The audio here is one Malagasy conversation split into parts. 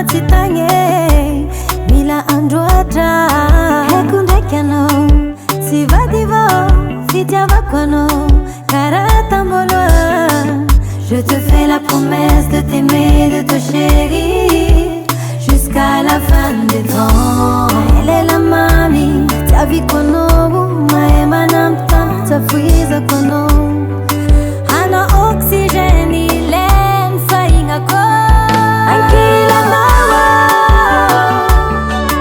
Titanye Mila androatra Hekundekano Sivadivo Fitiavakwano Karatamboloa. Je te fais la promesse de t'aimer, de te chérir jusqu'à la fin des temps. Elle est la mamie, ta vie kono, ma emanamta, ta fuiza kono. Hana oxygène, il est fainga ko. Ankila nawa,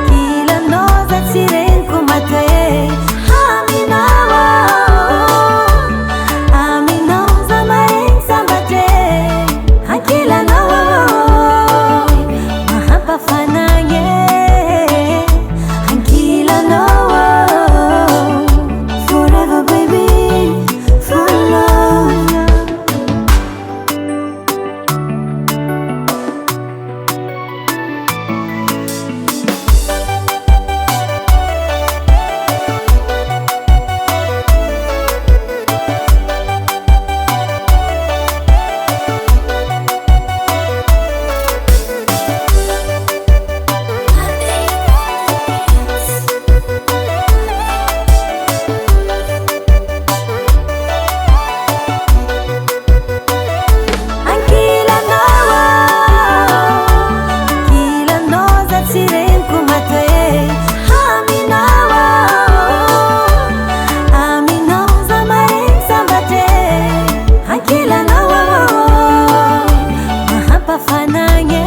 kila noza tsiren kumate. Aminawa, aminoza maeng sambate. Ankila nawa, mahaba fananye. Ankila nawa, forever baby, for love. Fananye